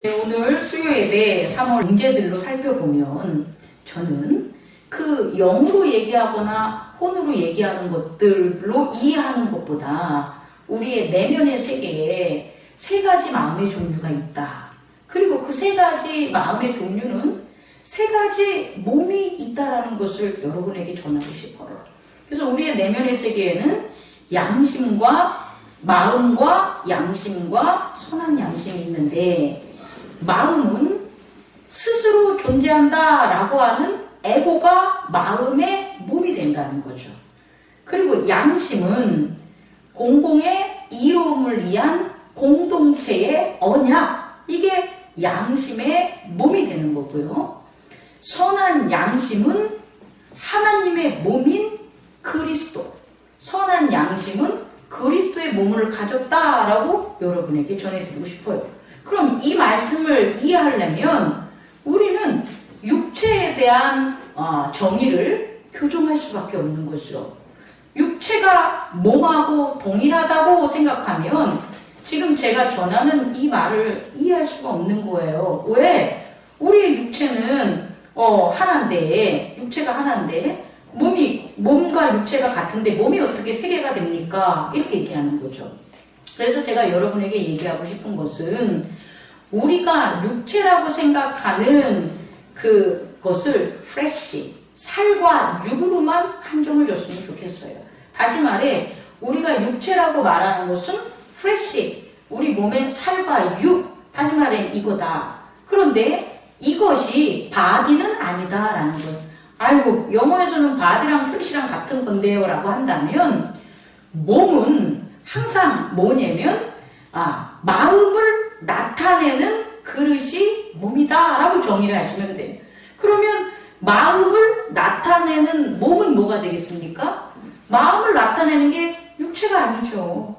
오늘 수요 예배 3월 문제들로 살펴보면 저는 그 영으로 얘기하거나 혼으로 얘기하는 것들로 이해하는 것보다 우리의 내면의 세계에 세 가지 마음의 종류가 있다. 그리고 그 세 가지 마음의 종류는 세 가지 몸이 있다라는 것을 여러분에게 전하고 싶어요. 그래서 우리의 내면의 세계에는 양심과 마음과 양심과 선한 양심이 있는데, 마음은 스스로 존재한다라고 하는 에고가 마음의 몸이 된다는 거죠. 그리고 양심은 공공의 이로움을 위한 공동체의 언약, 이게 양심의 몸이 되는 거고요. 선한 양심은 하나님의 몸인 그리스도, 선한 양심은 그리스도의 몸을 가졌다라고 여러분에게 전해드리고 싶어요. 그럼 이 말씀을 이해하려면 우리는 육체에 대한 정의를 교정할 수밖에 없는 거죠. 육체가 몸하고 동일하다고 생각하면 지금 제가 전하는 이 말을 이해할 수가 없는 거예요. 왜? 우리의 육체는 하나인데, 육체가 하나인데 몸과 육체가 같은데 몸이 어떻게 세 개가 됩니까? 이렇게 얘기하는 거죠. 그래서 제가 여러분에게 얘기하고 싶은 것은 우리가 육체라고 생각하는 그것을 플래시, 살과 육으로만 한정을 줬으면 좋겠어요. 다시 말해, 우리가 육체라고 말하는 것은 플래시, 우리 몸의 살과 육, 다시 말해 이거다. 그런데 이것이 바디는 아니다라는 거예요. 아이고, 영어에서는 바디랑 플래시랑 같은 건데요 라고 한다면, 몸은 항상 뭐냐면 마음을 나타내는 그릇이 몸이다 라고 정의를 하시면 돼요. 그러면 마음을 나타내는 몸은 뭐가 되겠습니까? 마음을 나타내는 게 육체가 아니죠.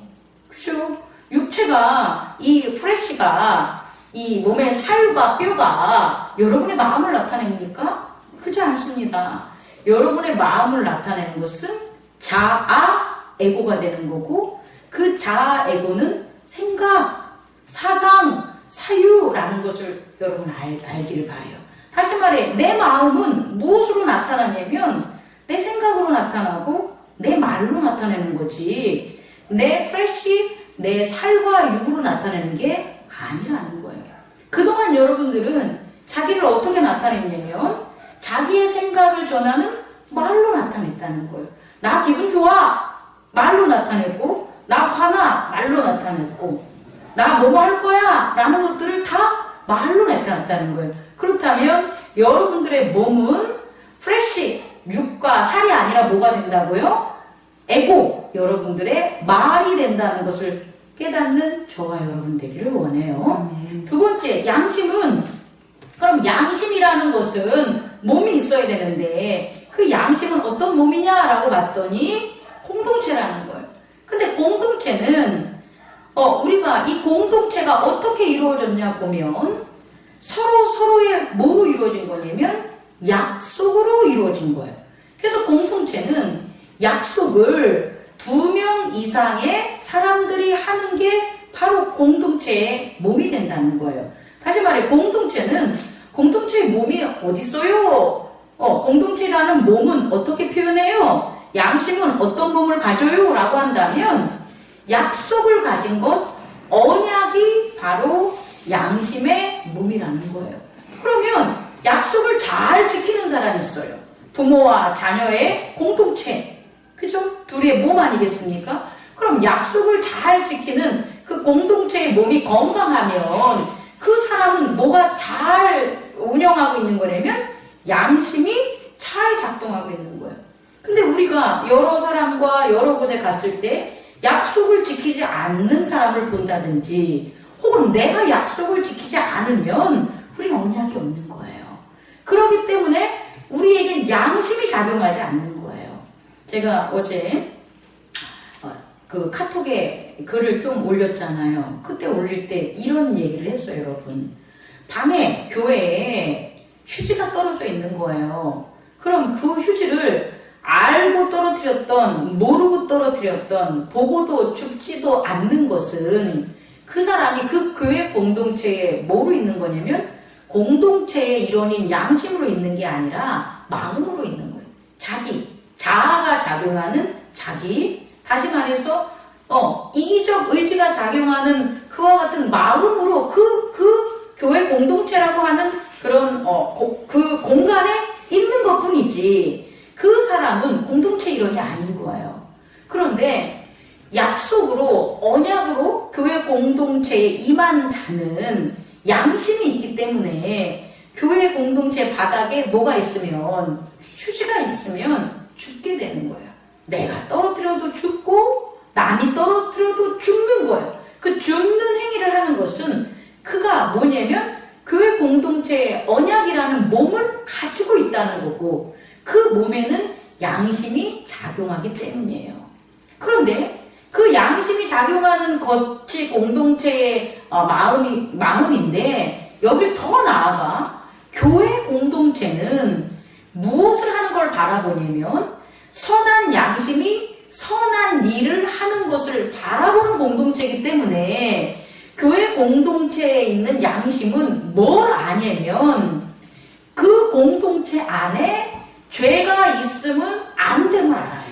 그죠? 육체가, 이 플래시가, 이 몸의 살과 뼈가 여러분의 마음을 나타냅니까? 그렇지 않습니다. 여러분의 마음을 나타내는 것은 자아, 에고가 되는 거고, 그 자아 에고는 생각, 사상, 사유라는 것을 여러분 알기를 바라요. 다시 말해, 내 마음은 무엇으로 나타나냐면 내 생각으로 나타나고 내 말로 나타내는 거지, 내 플래시, 내 살과 육으로 나타내는 게 아니라는 거예요. 그동안 여러분들은 자기를 어떻게 나타냈냐면 자기의 생각을 전하는 말로 나타냈다는 거예요. 나 기분 좋아, 말로 나타냈고, 나 화나, 말로 나타냈고, 나 뭐뭐 할 거야 라는 것들을 다 말로 나타냈다는 거예요. 그렇다면 여러분들의 몸은 플래시, 육과 살이 아니라 뭐가 된다고요? 에고, 여러분들의 말이 된다는 것을 깨닫는 저와 여러분 되기를 원해요. 두 번째, 양심은, 그럼 양심이라는 것은 몸이 있어야 되는데 그 양심은 어떤 몸이냐라고 봤더니 공동체라는 거예요. 근데 공동체는 우리가 이 공동체가 어떻게 이루어졌냐 보면 서로의 뭐로 이루어진 거냐면 약속으로 이루어진 거예요. 그래서 공동체는 약속을 2명 이상의 사람들이 하는 게 바로 공동체의 몸이 된다는 거예요. 다시 말해, 공동체의 몸이 어디 있어요? 공동체라는 몸은 어떻게 표현해요? 양심은 어떤 몸을 가져요? 라고 한다면 약속을 가진 것, 언약이 바로 양심의 몸이라는 거예요. 그러면 약속을 잘 지키는 사람이 있어요. 부모와 자녀의 공동체, 그죠? 둘의 몸 아니겠습니까? 그럼 약속을 잘 지키는 그 공동체의 몸이 건강하면 그 사람은 뭐가 잘 운영하고 있는 거냐면 양심이 잘 작동하고 있는 거예요. 근데 우리가 여러 사람과 여러 곳에 갔을 때 약속을 지키지 않는 사람을 본다든지, 혹은 내가 약속을 지키지 않으면 우리는 언약이 없는 거예요. 그렇기 때문에 우리에겐 양심이 작용하지 않는 거예요. 제가 어제 그 카톡에 글을 좀 올렸잖아요. 그때 올릴 때 이런 얘기를 했어요, 여러분. 밤에 교회에 휴지가 떨어져 있는 거예요. 그럼 그 휴지를 알고 떨어뜨렸던, 모르고 떨어뜨렸던, 보고도 죽지도 않는 것은 그 사람이 그 교회 공동체에 뭐로 있는 거냐면 공동체의 일원인 양심으로 있는 게 아니라 마음으로 있는 거예요. 자아가 작용하는 다시 말해서 이기적 의지가 작용하는 그와 같은 마음으로 그 교회 공동체라고 하는 그런 그 공간에 있는 것뿐이지 그 사람은 공동체 일원이 아닌 거예요. 그런데 약속으로 언약으로 교회 공동체에 임한 자는 양심이 있기 때문에 교회 공동체 바닥에 뭐가 있으면 휴지가 있으면 죽게 되는 거예요. 내가 떨어뜨려도 죽고 남이 떨어뜨려도 죽는 거예요. 그 죽는 행위를 하는 것은 그가 뭐냐면 교회 공동체의 언약이라는 몸을 가지고 있다는 거고 그 몸에는 양심이 작용하기 때문이에요. 그런데 그 양심이 작용하는 것이 공동체의 마음인데 여길 더 나아가 교회 공동체는 무엇을 하는 걸 바라보냐면 선한 양심이 선한 일을 하는 것을 바라보는 공동체이기 때문에 교회 공동체에 있는 양심은 뭘 아냐면 그 공동체 안에 죄가 있으면 안 됨을 알아요.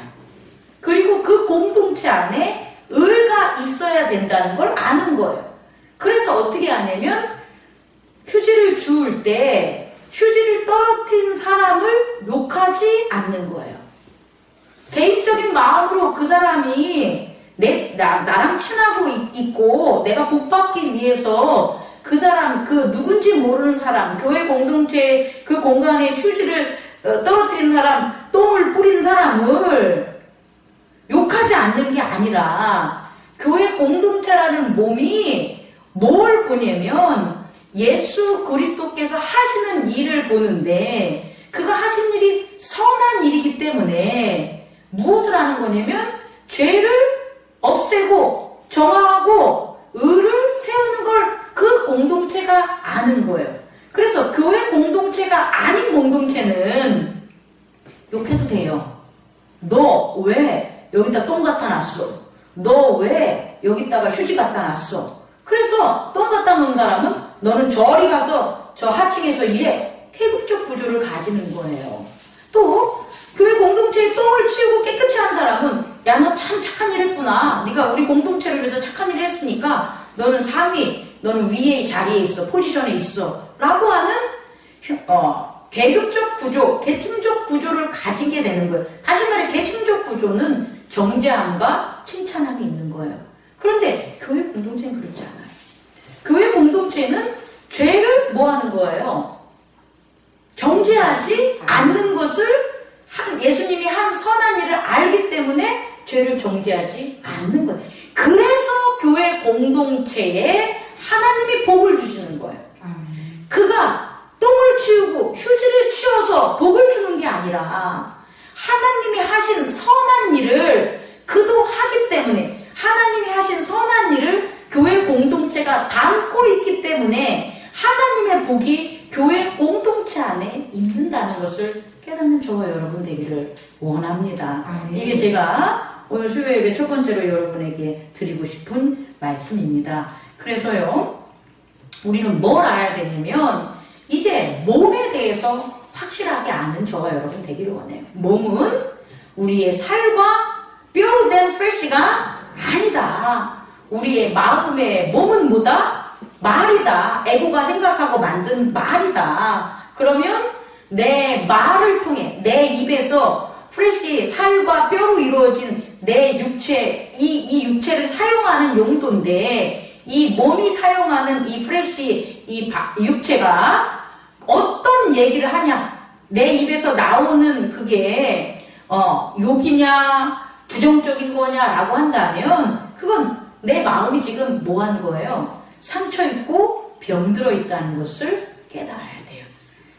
그리고 그 공동체 안에 의가 있어야 된다는 걸 아는 거예요. 그래서 어떻게 하냐면 휴지를 주울 때 휴지를 떨어뜨린 사람을 욕하지 않는 거예요. 개인적인 마음으로 그 사람이 나랑 친하고 있고 내가 복받기 위해서 그 사람, 그 누군지 모르는 사람, 교회 공동체 그 공간에 휴지를 떨어뜨린 사람, 똥을 뿌린 사람을 욕하지 않는 게 아니라 교회 공동체라는 몸이 뭘 보냐면 예수 그리스도께서 하시는 일을 보는데 그가 하신 일이 선한 일이기 때문에 무엇을 하는 거냐면 죄를 없애고 정화하고 의를 세우는 걸 그 공동체가 아는 거예요. 그래서 교회 공동체가 아닌 공동체는 욕해도 돼요. 너 왜 여기다 똥 갖다 놨어? 너 왜 여기다가 휴지 갖다 놨어? 그래서 똥 갖다 놓은 사람은 너는 저리 가서 저 하층에서 일해. 계급적 구조를 가지는 거예요. 또 교회 공동체에 똥을 치우고 깨끗이 한 사람은 야, 너 참 착한 일 했구나. 네가 우리 공동체를 위해서 착한 일을 했으니까 너는 상위, 너는 위의 자리에 있어. 포지션에 있어. 라고 하는 계급적 구조, 계층적 구조를 가지게 되는 거예요. 다시 말해 계층적 구조는 정죄함과 칭찬함이 있는 거예요. 그런데 교회 공동체는 그렇지 않아요. 교회 공동체는 죄를 뭐 하는 거예요? 정죄하지 않는 것을 예수님이 한 선한 일을 알기 때문에 죄를 정죄하지 않는 거예요. 그래서 교회 공동체에 하나님이 복을 주시는 거예요. 그가 똥을 치우고 휴지를 치워서 복을 주는 게 아니라 하나님이 하신 선한 일을 그도 하기 때문에 하나님이 하신 선한 일을 교회 공동체가 담고 있기 때문에 하나님의 복이 교회 공동체 안에 있는다는 것을 깨닫는 저와 여러분 되기를 원합니다. 이게 제가 오늘 수요예배 첫 번째로 여러분에게 드리고 싶은 말씀입니다. 그래서요, 우리는 뭘 알아야 되냐면 이제 몸에 대해서 확실하게 아는 저와 여러분 되기를 원해요. 몸은 우리의 살과 뼈로 된 플래시가 아니다. 우리의 마음의 몸은 뭐다? 말이다. 에고가 생각하고 만든 말이다. 그러면 내 말을 통해 내 입에서 플래시 살과 뼈로 이루어진 내 육체, 이 육체를 사용하는 용도인데 이 몸이 사용하는 이 플래시, 이 육체가 어떤 얘기를 하냐? 내 입에서 나오는 그게 욕이냐 부정적인 거냐라고 한다면 그건 내 마음이 지금 뭐 하는 거예요? 상처 있고 병들어 있다는 것을 깨달아야 돼요.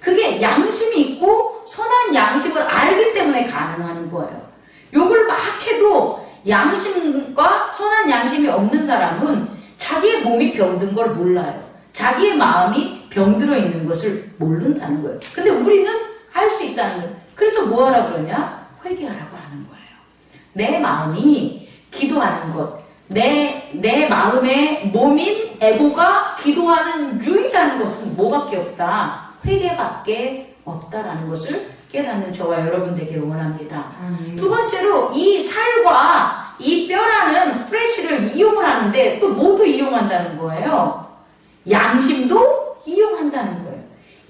그게 양심이 있고 선한 양심을 알기 때문에 가능한 거예요. 욕을 막 해도 양심과 선한 양심이 없는 사람은 자기의 몸이 병든 걸 몰라요. 자기의 마음이 병들어 있는 것을 모른다는 거예요. 근데 우리는 할 수 있다는 거예요. 그래서 뭐 하라 그러냐? 회개하라고 하는 거예요. 내 마음이 기도하는 것, 내 마음의 몸인 에고가 기도하는 유일한 것은 뭐밖에 없다. 회개밖에 없다라는 것을 깨닫는 저와 여러분 되기를 원합니다. 두 번째로 이 살과 이 뼈라는 프레쉬를 이용을 하는데 또 모두 이용한다는 거예요. 양심도 이용한다는 거예요.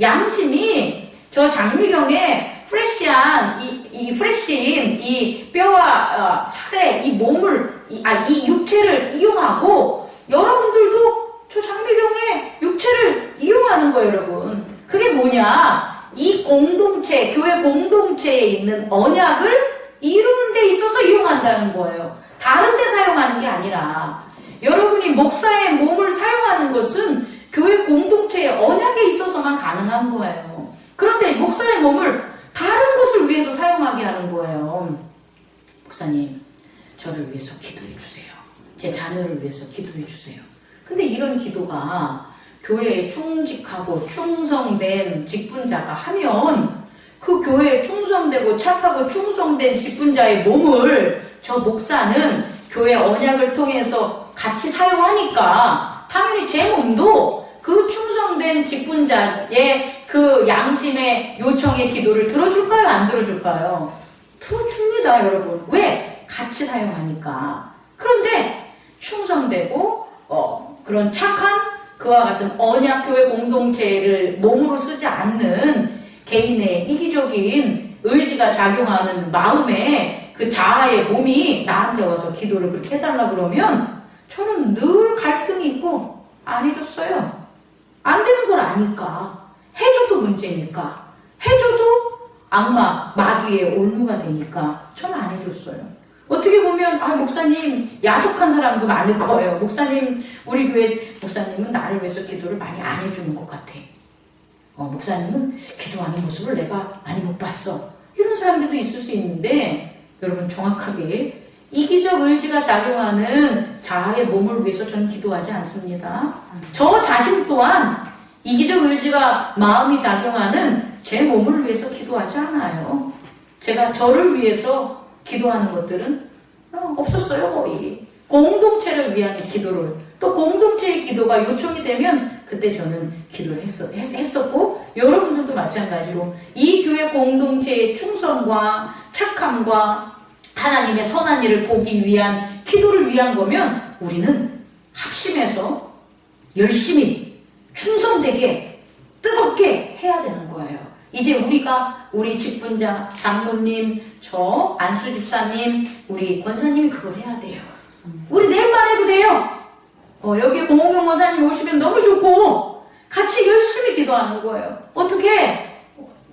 양심이 저 장미경의 프레쉬한 이 프레쉬인 이 뼈와 살의 이 몸을 이 육체를 이용하고 여러분들도 저 장미경의 육체를 이용하는 거예요, 여러분. 그게 뭐냐? 이 공동체, 교회 공동체에 있는 언약을 이루는 데 있어서 이용한다는 거예요. 다른 데 사용하는 게 아니라 여러분이 목사의 몸을 사용하는 것은 교회 공동체의 언약에 있어서만 가능한 거예요. 그런데 목사의 몸을 다른 것을 위해서 사용하게 하는 거예요. 목사님, 저를 위해서 기도해 주세요. 제 자녀를 위해서 기도해 주세요. 근데 이런 기도가 교회에 충직하고 충성된 직분자가 하면 그 교회에 충성되고 착하고 충성된 직분자의 몸을 저 목사는 교회 언약을 통해서 같이 사용하니까 당연히 제 몸도 그 충성된 직분자의 그 양심의 요청의 기도를 들어줄까요? 안 들어줄까요? 들어줍니다, 여러분. 왜? 같이 사용하니까. 그런데 충성되고 그런 착한 그와 같은 언약교회 공동체를 몸으로 쓰지 않는 개인의 이기적인 의지가 작용하는 마음에 그 자아의 몸이 나한테 와서 기도를 그렇게 해달라 그러면 저는 늘 갈등이 있고 안 해줬어요. 안 되는 걸 아니까. 해줘도 문제니까. 해줘도 악마, 마귀의 올무가 되니까 저는 안 해줬어요. 어떻게 보면 목사님 야속한 사람도 많을 거예요. 목사님, 우리 교회 목사님은 나를 위해서 기도를 많이 안 해주는 것 같아. 목사님은 기도하는 모습을 내가 많이 못 봤어. 이런 사람들도 있을 수 있는데 여러분 정확하게 이기적 의지가 작용하는 자아의 몸을 위해서 저는 기도하지 않습니다. 저 자신 또한 이기적 의지가 마음이 작용하는 제 몸을 위해서 기도하지 않아요. 제가 저를 위해서 기도하는 것들은 없었어요, 거의. 공동체를 위한 기도를, 또 공동체의 기도가 요청이 되면 그때 저는 기도를 했었고, 여러분들도 마찬가지로 이 교회 공동체의 충성과 착함과 하나님의 선한 일을 보기 위한 기도를 위한 거면 우리는 합심해서 열심히 충성되게 뜨겁게 해야 되는 거예요. 이제 우리 직분자, 장로님, 저 안수 집사님, 우리 권사님이 그걸 해야 돼요. 우리 넷만 해도 돼요. 여기에 공홍경 권사님 오시면 너무 좋고 같이 열심히 기도하는 거예요. 어떻게?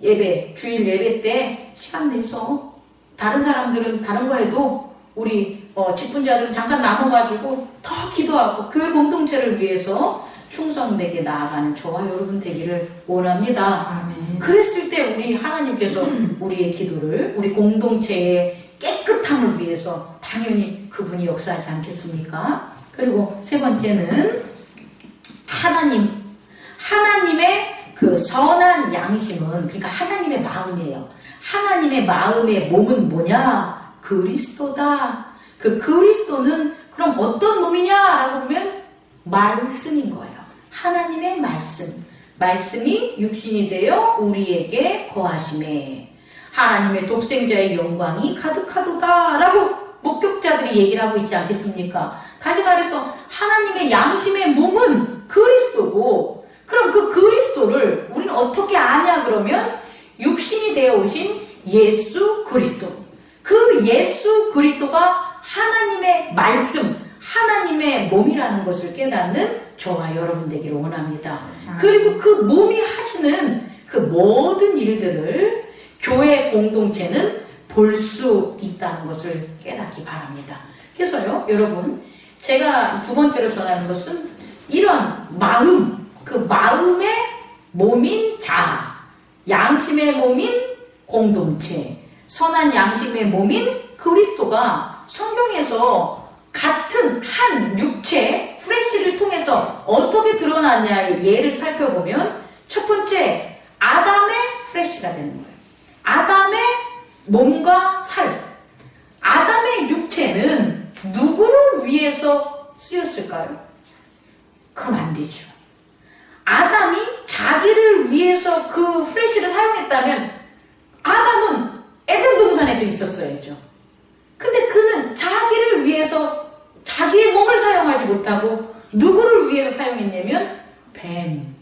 예배, 주일 예배 때 시간 내서 다른 사람들은 다른 거 해도 우리 직분자들은 잠깐 나눠가지고 더 기도하고 교회 공동체를 위해서 충성되게 나아가는 저와 여러분 되기를 원합니다. 아멘. 그랬을 때 우리 하나님께서 우리의 기도를, 우리 공동체의 깨끗함을 위해서 당연히 그분이 역사하지 않겠습니까? 그리고 세 번째는 하나님의 그 선한 양심은, 그러니까 하나님의 마음이에요. 하나님의 마음의 몸은 뭐냐? 그리스도다. 그 그리스도는 그럼 어떤 몸이냐라고 보면 말씀인 거예요. 하나님의 말씀이 육신이 되어 우리에게 거하심에 하나님의 독생자의 영광이 가득하도다 라고 목격자들이 얘기를 하고 있지 않겠습니까? 다시 말해서 하나님의 양심의 몸은 그리스도고, 그럼 그 그리스도를 우리는 어떻게 아냐 그러면 육신이 되어 오신 예수 그리스도, 그 예수 그리스도가 하나님의 말씀, 하나님의 몸이라는 것을 깨닫는 저와 여러분 되기를 원합니다. 그리고 그 몸이 하시는 그 모든 일들을 교회 공동체는 볼 수 있다는 것을 깨닫기 바랍니다. 그래서요, 여러분, 제가 두 번째로 전하는 것은 이런 마음, 그 마음의 몸인 자아, 양심의 몸인 공동체, 선한 양심의 몸인 그리스도가 성경에서 같은 한 육체, 프레쉬를 통해서 어떻게 드러나냐의 예를 살펴보면 첫 번째, 아담의 프레쉬가 되는 거예요. 아담의 몸과 살. 아담의 육체는 누구를 위해서 사용했다면 아담은 에덴 동산에서 있었어야죠. 근데 그는 자기를 위해서 자기의 몸을 사용하지 못하고 누구를 위해서 사용했냐면 뱀,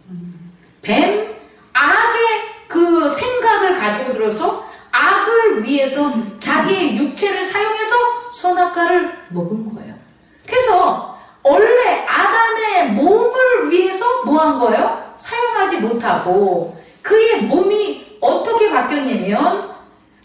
악의 그 생각을 가지고 들어서 악을 위해서 자기의 육체를 사용해서 선악과를 먹은 거예요. 그래서 원래 아담의 몸을 위해서 뭐 한 거예요? 사용하지 못하고 그의 몸이 어떻게 바뀌었냐면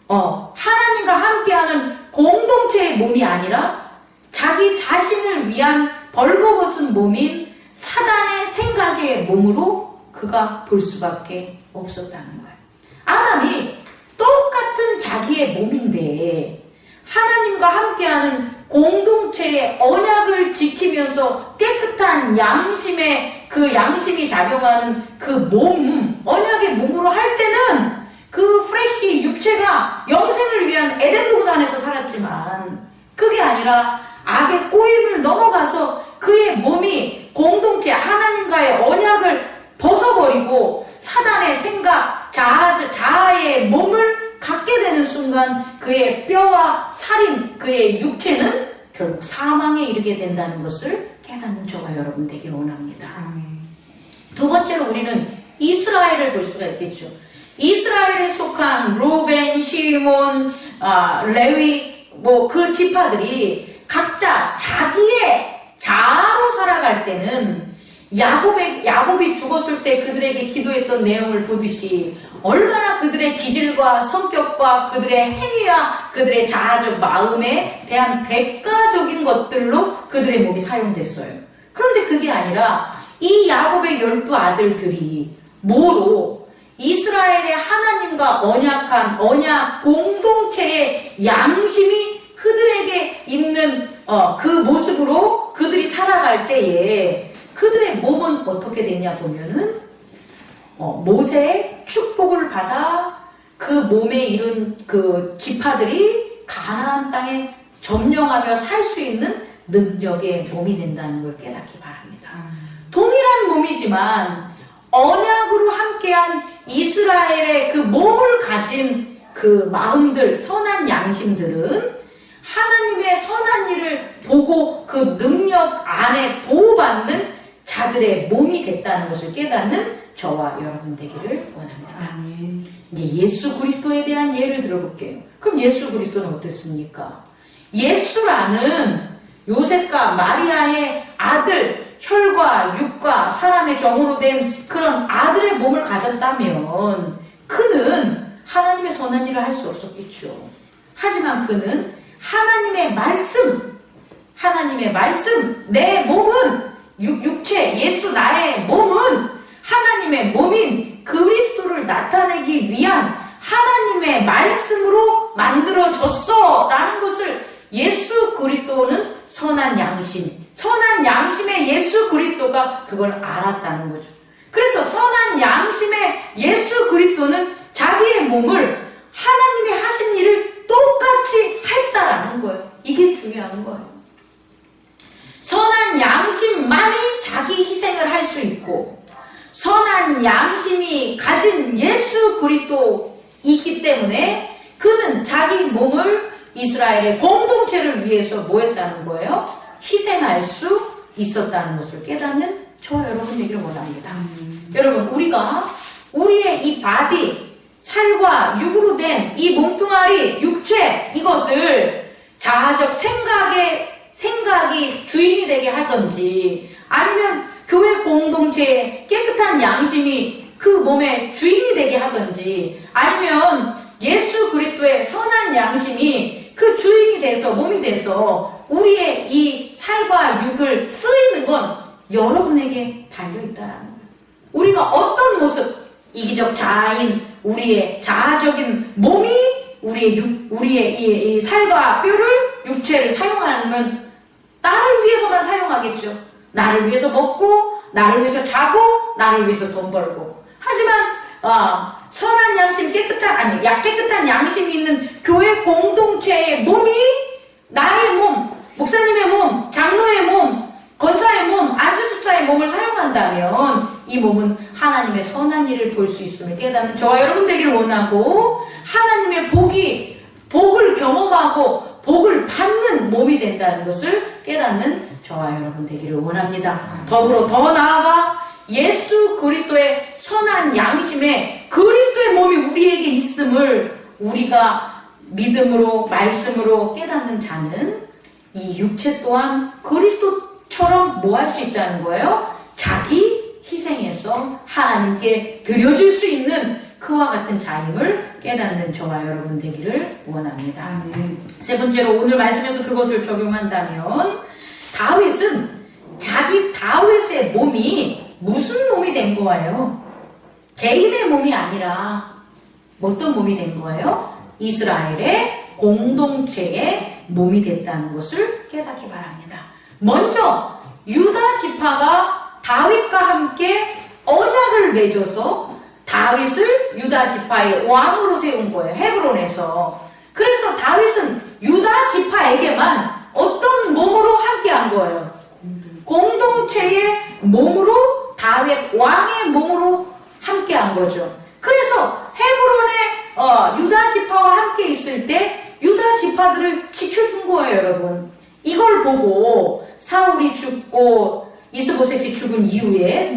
하나님과 함께하는 공동체의 몸이 아니라 자기 자신을 위한 벌거벗은 몸인 사단의 생각의 몸으로 그가 볼 수밖에 없었다는 거예요. 아담이 똑같은 자기의 몸인데 하나님과 함께하는 공동체의 언약을 지키면서 깨끗한 양심의 그 양심이 작용하는 그 몸, 언약의 몸으로 할 때는 그 프레쉬 육체가 영생을 위한 에덴 동산에서 살았지만 그게 아니라 악의 꼬임을 넘어가서 그의 몸이 공동체 하나님과의 언약을 벗어버리고 사단의 생각, 자아의 몸을 갖게 되는 순간 그의 뼈와 살인, 그의 육체는 결국 사망에 이르게 된다는 것을 깨닫는 저와 여러분 되길 원합니다. 두 번째로 우리는 이스라엘을 볼 수가 있겠죠. 이스라엘에 속한 루벤, 시몬, 레위 그 지파들이 각자 자기의 자아로 살아갈 때는 야곱이 죽었을 때 그들에게 기도했던 내용을 보듯이 얼마나 그들의 기질과 성격과 그들의 행위와 그들의 자아적 마음에 대한 대가적인 것들로 그들의 몸이 사용됐어요. 그런데 그게 아니라 이 야곱의 12 아들들이 뭐로 이스라엘의 하나님과 언약 공동체의 양심이 그들에게 있는 그 모습으로 그들이 살아갈 때에 그들의 몸은 어떻게 됐냐 보면은 모세의 축복을 받아 그 몸에 이른 그 지파들이 가나안 땅에 점령하며 살 수 있는 능력의 몸이 된다는 걸 깨닫기 바랍니다. 동일한 몸이지만 언약으로 함께한 이스라엘의 그 몸을 가진 그 마음들, 선한 양심들은 하나님의 선한 일을 보고 그 능력 안에 보호받는 자들의 몸이 됐다는 것을 깨닫는 저와 여러분 되기를 원합니다. 이제 예수 그리스도에 대한 예를 들어볼게요. 그럼 예수 그리스도는 어땠습니까? 예수라는 요셉과 마리아의 아들, 혈과 육과 사람의 정으로 된 그런 아들의 몸을 가졌다면 그는 하나님의 선한 일을 할 수 없었겠죠. 하지만 그는 하나님의 말씀, 내 몸은 육체, 예수 나의 몸은 하나님의 몸인 그리스도를 나타내기 위한 하나님의 말씀으로 만들어졌어 라는 것을 예수 그리스도는 선한 양심의 예수 그리스도가 그걸 알았다는 거죠. 그래서 선한 양심의 예수 그리스도는 자기의 몸을 하나님이 하신 일을 똑같이 했다라는 거예요. 이게 중요한 거예요. 선한 양심만이 자기 희생을 할 수 있고 선한 양심이 가진 예수 그리스도이기 때문에 그는 자기 몸을 이스라엘의 공동체를 위해서 뭐 했다는 거예요? 희생할 수 있었다는 것을 깨닫는 저와 여러분 되기를 원합니다. 여러분 우리가 우리의 이 바디, 살과 육으로 된 이 몸뚱아리, 육체 이것을 자아적 생각이 주인이 되게 하든지 아니면 교회 공동체의 깨끗한 양심이 그 몸의 주인이 되게 하든지 아니면 예수 그리스도의 선한 양심이 그 주인이 돼서 몸이 돼서 우리의 이 살과 육을 쓰이는 건 여러분에게 달려있다라는 거예요. 우리가 어떤 모습, 이기적 자아인 우리의 자아적인 몸이 우리의 이 살과 뼈를 육체를 사용하면 나를 위해서만 사용하겠죠. 나를 위해서 먹고 나를 위해서 자고 나를 위해서 돈 벌고. 하지만 선한 양심, 깨끗한 양심이 있는 교회 공동체의 몸이 나의 몸, 목사님의 몸, 장로의 몸, 권사의 몸, 안수집사의 몸을 사용한다면 이 몸은 하나님의 선한 일을 볼 수 있음을 깨닫는 저와 여러분 되기를 원하고, 하나님의 복을 경험하고 복을 받는 몸이 된다는 것을 깨닫는 저와 여러분 되기를 원합니다. 더불어 더 나아가 예수 그리스도의 선한 양심에 그리스도의 몸이 우리에게 있음을 우리가 믿음으로 말씀으로 깨닫는 자는 이 육체 또한 그리스도처럼 뭐 할 수 있다는 거예요? 자기 희생해서 하나님께 드려줄 수 있는 그와 같은 자임을 깨닫는 저와 여러분 되기를 원합니다. 세 번째로 오늘 말씀에서 그것을 적용한다면, 다윗은 다윗의 몸이 무슨 몸이 된 거예요? 개인의 몸이 아니라 어떤 몸이 된 거예요? 이스라엘의 공동체의 몸이 됐다는 것을 깨닫기 바랍니다. 먼저 유다 지파가 다윗과 함께 언약을 맺어서 다윗을 유다 지파의 왕으로 세운 거예요. 헤브론에서. 그래서 다윗은 유다 지파에게만 어떤 몸으로 함께 한 거예요? 공동체의 몸으로, 다윗 왕의 몸으로 함께 한 거죠. 그래서 헤브론의 유다 지파와 함께 있을 때 유다 지파들을 지켜준 거예요, 여러분. 이걸 보고 사울이 죽고 이스보셋이 죽은 이후에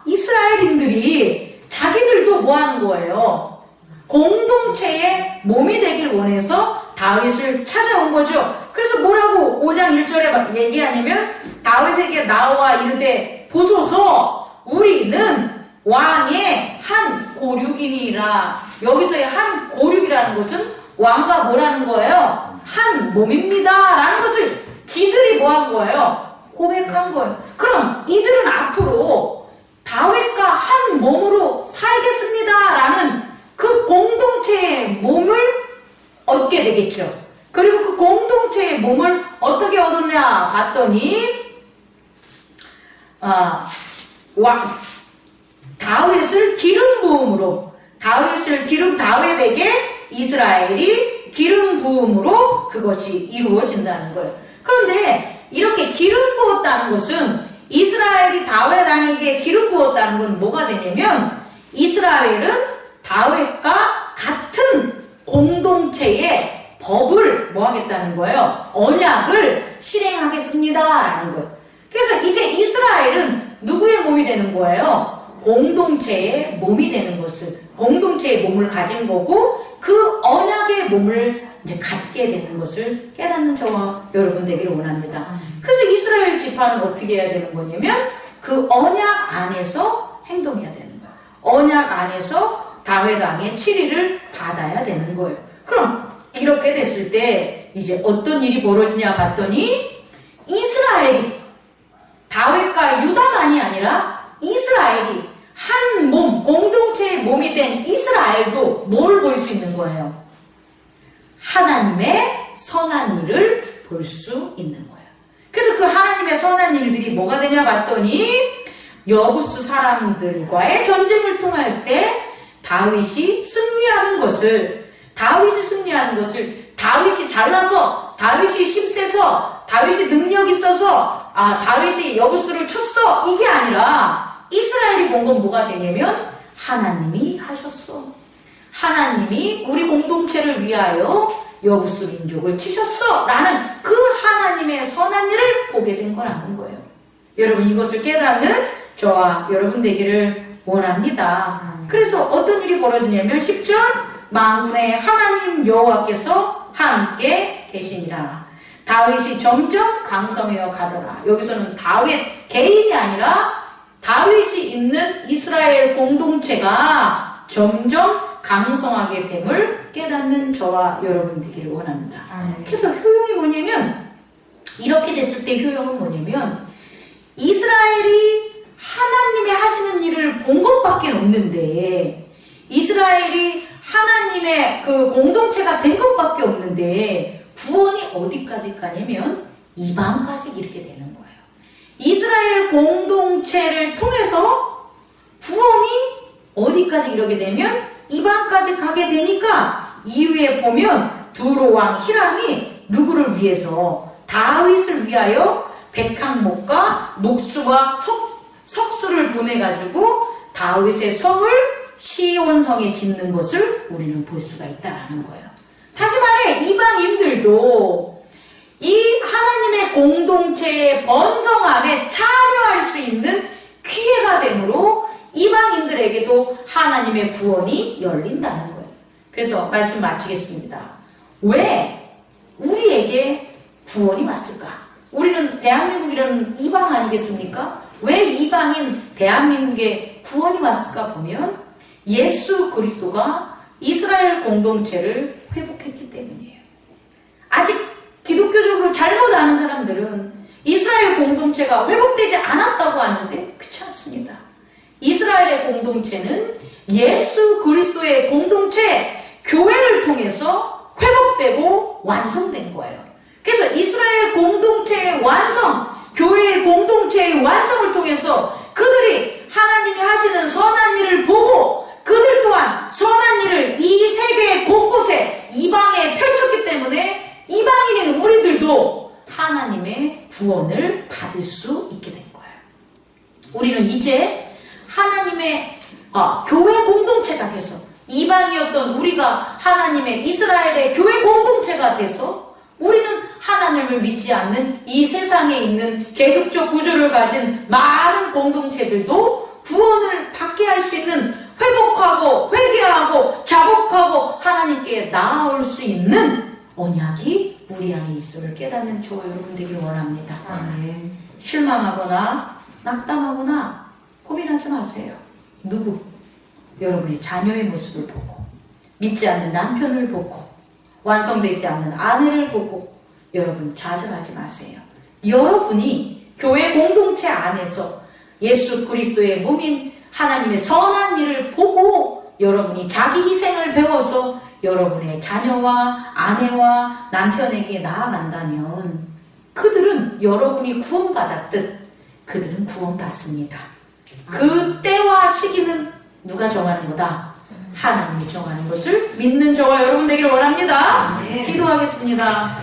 이스라엘인들이 자기들도 뭐 하는 거예요? 공동체의 몸이 되길 원해서 다윗을 찾아온 거죠. 그래서 뭐라고 5장 1절에 얘기하냐면, 다윗에게 나와 이르되 보소서 우리는 왕의 한 고륙이니라. 여기서의 한 고륙이라는 것은 왕과 뭐라는 거예요? 한 몸입니다 라는 것을 지들이 뭐 한 거예요? 고백한 거예요. 그럼 이들은 앞으로 다윗과 한 몸으로 살겠습니다 라는 그 공동체의 몸을 얻게 되겠죠. 그리고 그 공동체의 몸을 어떻게 얻었냐 봤더니 다윗을 기름 부음으로, 다윗에게 이스라엘이 기름 부음으로 그것이 이루어진다는 거예요. 그런데 이렇게 기름 부었다는 것은, 이스라엘이 다윗 왕에게 기름 부었다는 건 뭐가 되냐면, 이스라엘은 다윗과 같은 공동체의 법을 뭐 하겠다는 거예요? 언약을 실행하겠습니다 라는 거예요. 그래서 이제 이스라엘은 누구의 몸이 되는 거예요? 공동체의 몸이 되는 것을, 공동체의 몸을 가진 거고, 그 언약의 몸을 이제 갖게 되는 것을 깨닫는 저와 여러분 되기를 원합니다. 그래서 이스라엘 지파는 어떻게 해야 되는 거냐면, 그 언약 안에서 행동해야 되는 거예요. 언약 안에서 다윗 왕의 치리를 받아야 되는 거예요. 그럼 이렇게 됐을 때 이제 어떤 일이 벌어지냐 봤더니, 이스라엘이, 다윗과 유다만이 아니라 이스라엘이 한 몸, 공동체의 몸이 된 이스라엘도 뭘 볼 수 있는 거예요? 하나님의 선한 일을 볼 수 있는 거예요. 그래서 그 하나님의 선한 일들이 뭐가 되냐 봤더니, 여부스 사람들과의 전쟁을 통할 때 다윗이 승리하는 것을, 다윗이 잘나서, 다윗이 힘세서, 다윗이 능력 있어서, 다윗이 여부스를 쳤어, 이게 아니라 이스라엘이 본 건 뭐가 되냐면, 하나님이 하셨어. 하나님이 우리 공동체를 위하여 여부스 민족을 치셨어 라는 그 하나님의 선한 일을 보게 된 거라는 거예요. 여러분, 이것을 깨닫는 저와 여러분 되기를 원합니다. 그래서 어떤 일이 벌어지냐면 10절, 만군의 하나님 여호와께서 함께 계시니라. 다윗이 점점 강성해어 가더라. 여기서는 다윗 개인이 아니라 다윗이 있는 이스라엘 공동체가 점점 강성하게 됨을 깨닫는 저와 여러분 되기를 원합니다. 그래서 효용이 뭐냐면, 이렇게 됐을 때 효용은 뭐냐면, 이스라엘이 하나님이 하시는 일을 본 것밖에 없는데, 이스라엘이 하나님의 그 공동체가 된 것밖에 없는데, 구원이 어디까지 가냐면 이방까지 이렇게 되는 거예요. 이스라엘 공동체를 통해서 구원이 어디까지 이렇게 되면 이방까지 가게 되니까, 이후에 보면 두로 왕 히람이 누구를 위해서? 다윗을 위하여 백항목과 목수와 석수를 보내가지고 다윗의 성을 시온성에 짓는 것을 우리는 볼 수가 있다는 거예요. 다시 말해 이방인들도 이 하나님의 공동체의 번성함에 참여할 수 있는 기회가 되므로 이방인들에게도 하나님의 구원이 열린다는 거예요. 그래서 말씀 마치겠습니다. 왜 우리에게 구원이 왔을까? 우리는 대한민국이라는 이방 아니겠습니까? 왜 이방인 대한민국에 구원이 왔을까 보면 예수 그리스도가 이스라엘 공동체를 회복했기 때문이에요. 아직 기독교적으로 잘못 아는 사람들은 이스라엘 공동체가 회복되지 않았다고 하는데 그렇지 않습니다. 이스라엘의 공동체는 예수 그리스도의 공동체, 교회를 통해서 회복되고 완성된 거예요. 그래서 이스라엘 공동체의 완성, 교회의 공동체의 완성을 통해서 그들이 하나님이 하시는 선한 일을 보고 그들 또한 선한 일을 이 세계 곳곳에 이방에 펼쳤기 때문에 이방인인 우리들도 하나님의 구원을 받을 수 있게 된 거예요. 우리는 이제 하나님의 교회 공동체가 돼서 이방이었던 우리가 하나님의 이스라엘의 교회 공동체가 돼서 우리는 하나님을 믿지 않는 이 세상에 있는 계급적 구조를 가진 많은 공동체들도 구원을 받게 할 수 있는 회복하고 회개하고 자복하고 하나님께 나아올 수 있는 언약이 우리 안에 있음을 깨닫는 저와 여러분 되길 원합니다. 아멘. 실망하거나 낙담하거나 고민하지 마세요. 누구? 여러분의 자녀의 모습을 보고 믿지 않는 남편을 보고 완성되지 않는 아내를 보고 여러분 좌절하지 마세요. 여러분이 교회 공동체 안에서 예수 그리스도의 몸인 하나님의 선한 일을 보고 여러분이 자기 희생을 배워서 여러분의 자녀와 아내와 남편에게 나아간다면 그들은 여러분이 구원받았듯 그들은 구원받습니다. 그 때와 시기는 누가 정하는 거다? 하나님이 정하는 것을 믿는 저와 여러분 되길 원합니다. 기도하겠습니다.